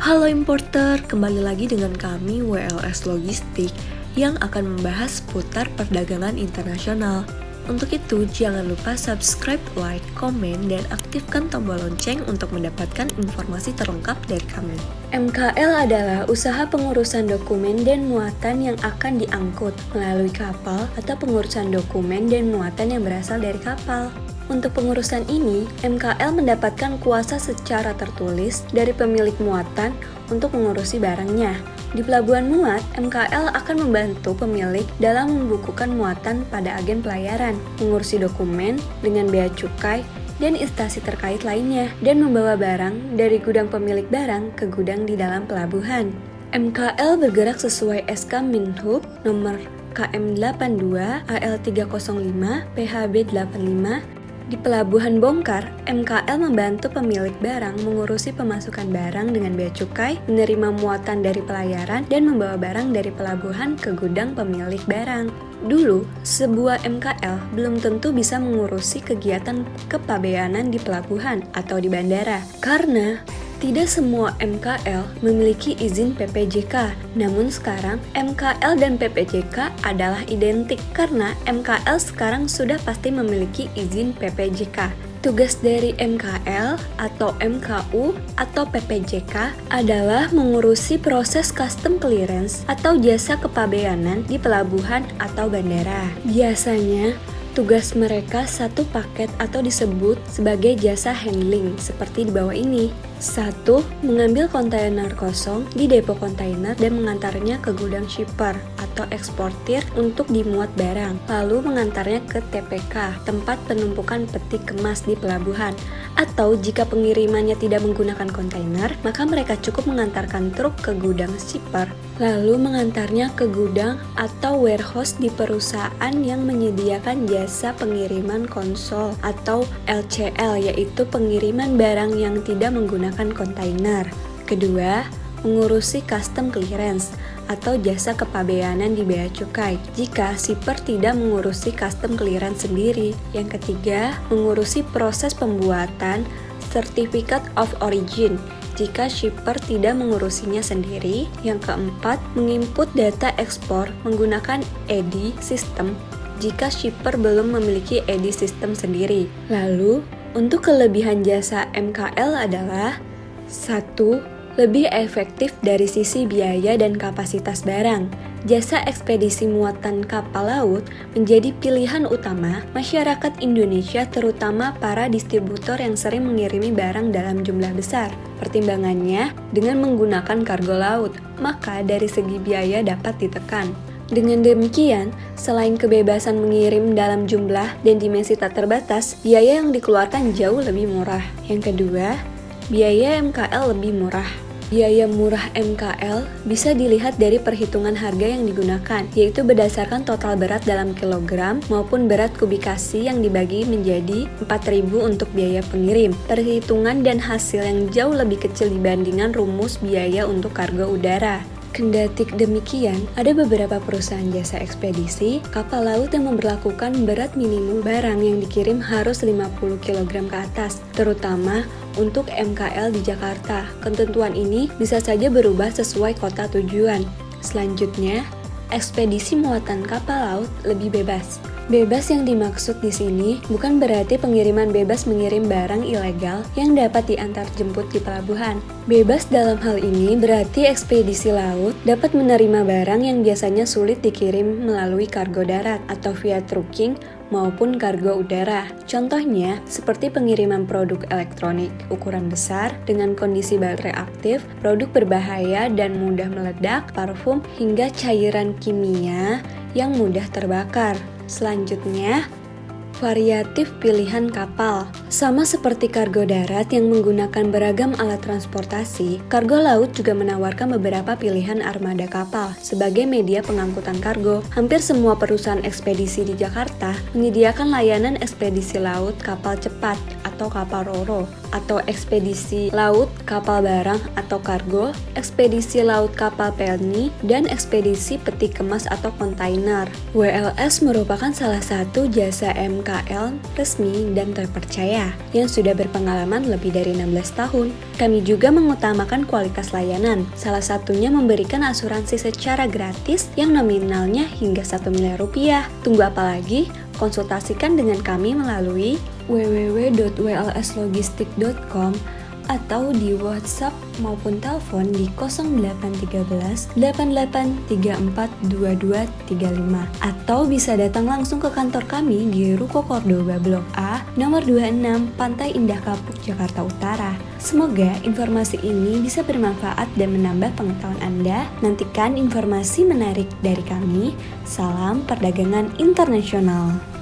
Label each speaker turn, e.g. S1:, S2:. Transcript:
S1: Halo importer, kembali lagi dengan kami WLS Logistik yang akan membahas seputar perdagangan internasional. Untuk itu, jangan lupa subscribe, like, komen, dan aktifkan tombol lonceng untuk mendapatkan informasi terlengkap dari kami. MKL adalah usaha pengurusan dokumen dan muatan yang akan diangkut melalui kapal atau pengurusan dokumen dan muatan yang berasal dari kapal. Untuk pengurusan ini, MKL mendapatkan kuasa secara tertulis dari pemilik muatan untuk mengurusi barangnya. Di pelabuhan muat, MKL akan membantu pemilik dalam membukukan muatan pada agen pelayaran, mengurusi dokumen dengan bea cukai, dan instansi terkait lainnya, dan membawa barang dari gudang pemilik barang ke gudang di dalam pelabuhan. MKL bergerak sesuai SK Menhub nomor KM82 AL305 PHB85. Di pelabuhan bongkar, MKL membantu pemilik barang mengurusi pemasukan barang dengan bea cukai, menerima muatan dari pelayaran, dan membawa barang dari pelabuhan ke gudang pemilik barang. Dulu, sebuah MKL belum tentu bisa mengurusi kegiatan kepabeanan di pelabuhan atau di bandara, karena tidak semua MKL memiliki izin PPJK. Namun sekarang, MKL dan PPJK adalah identik karena MKL sekarang sudah pasti memiliki izin PPJK. Tugas dari MKL atau MKU atau PPJK adalah mengurusi proses custom clearance atau jasa kepabeanan di pelabuhan atau bandara. Biasanya, tugas mereka satu paket atau disebut sebagai jasa handling seperti di bawah ini. 1. Mengambil kontainer kosong di depo kontainer dan mengantarnya ke gudang shipper atau eksportir untuk dimuat barang, lalu mengantarnya ke TPK, tempat penumpukan peti kemas di pelabuhan. Atau jika pengirimannya tidak menggunakan kontainer, maka mereka cukup mengantarkan truk ke gudang shipper, lalu mengantarnya ke gudang atau warehouse di perusahaan yang menyediakan jasa pengiriman konsol atau LCL, yaitu pengiriman barang yang tidak menggunakan kontainer. Kedua, mengurusi custom clearance atau jasa kepabeanan di bea cukai jika shipper tidak mengurusi custom clearance sendiri. Yang ketiga, mengurusi proses pembuatan Certificate of Origin jika shipper tidak mengurusinya sendiri. Yang keempat, menginput data ekspor menggunakan EDI system jika shipper belum memiliki EDI system sendiri. Lalu, untuk kelebihan jasa MKL adalah 1. Lebih efektif dari sisi biaya dan kapasitas barang. Jasa ekspedisi muatan kapal laut menjadi pilihan utama masyarakat Indonesia, terutama para distributor yang sering mengirimi barang dalam jumlah besar. Pertimbangannya, dengan menggunakan kargo laut, maka dari segi biaya dapat ditekan. Dengan demikian, selain kebebasan mengirim dalam jumlah dan dimensi tak terbatas, biaya yang dikeluarkan jauh lebih murah. Yang kedua, biaya MKL lebih murah. Biaya murah MKL bisa dilihat dari perhitungan harga yang digunakan, yaitu berdasarkan total berat dalam kilogram maupun berat kubikasi yang dibagi menjadi 4.000 untuk biaya pengirim. Perhitungan dan hasil yang jauh lebih kecil dibandingkan rumus biaya untuk kargo udara. Kendati demikian, ada beberapa perusahaan jasa ekspedisi kapal laut yang memberlakukan berat minimum barang yang dikirim harus 50 kg ke atas, terutama untuk MKL di Jakarta. Ketentuan ini bisa saja berubah sesuai kota tujuan. Selanjutnya, ekspedisi muatan kapal laut lebih bebas. Bebas yang dimaksud di sini bukan berarti pengiriman bebas mengirim barang ilegal yang dapat diantar jemput di pelabuhan. Bebas dalam hal ini berarti ekspedisi laut dapat menerima barang yang biasanya sulit dikirim melalui kargo darat atau via trucking maupun kargo udara. Contohnya, seperti pengiriman produk elektronik ukuran besar dengan kondisi baterai aktif, produk berbahaya dan mudah meledak, parfum, hingga cairan kimia yang mudah terbakar. Selanjutnya, variatif pilihan kapal. Sama seperti kargo darat yang menggunakan beragam alat transportasi, kargo laut juga menawarkan beberapa pilihan armada kapal sebagai media pengangkutan kargo. Hampir semua perusahaan ekspedisi di Jakarta menyediakan layanan ekspedisi laut kapal cepat
S2: atau kapal ro-ro, atau ekspedisi laut kapal barang atau kargo, ekspedisi laut kapal pelni, dan ekspedisi peti kemas atau kontainer. WLS merupakan salah satu jasa MKL resmi dan terpercaya yang sudah berpengalaman lebih dari 16 tahun. Kami juga mengutamakan kualitas layanan, salah satunya memberikan asuransi secara gratis yang nominalnya hingga 1 miliar rupiah. Tunggu apa lagi? Konsultasikan dengan kami melalui www.wlslogistik.com atau di WhatsApp maupun telepon di 0813 8834 2235 atau bisa datang langsung ke kantor kami di Ruko Cordoba Blok A nomor 26 Pantai Indah Kapuk, Jakarta Utara. Semoga informasi ini bisa bermanfaat dan menambah pengetahuan Anda. Nantikan informasi menarik dari kami. Salam perdagangan internasional.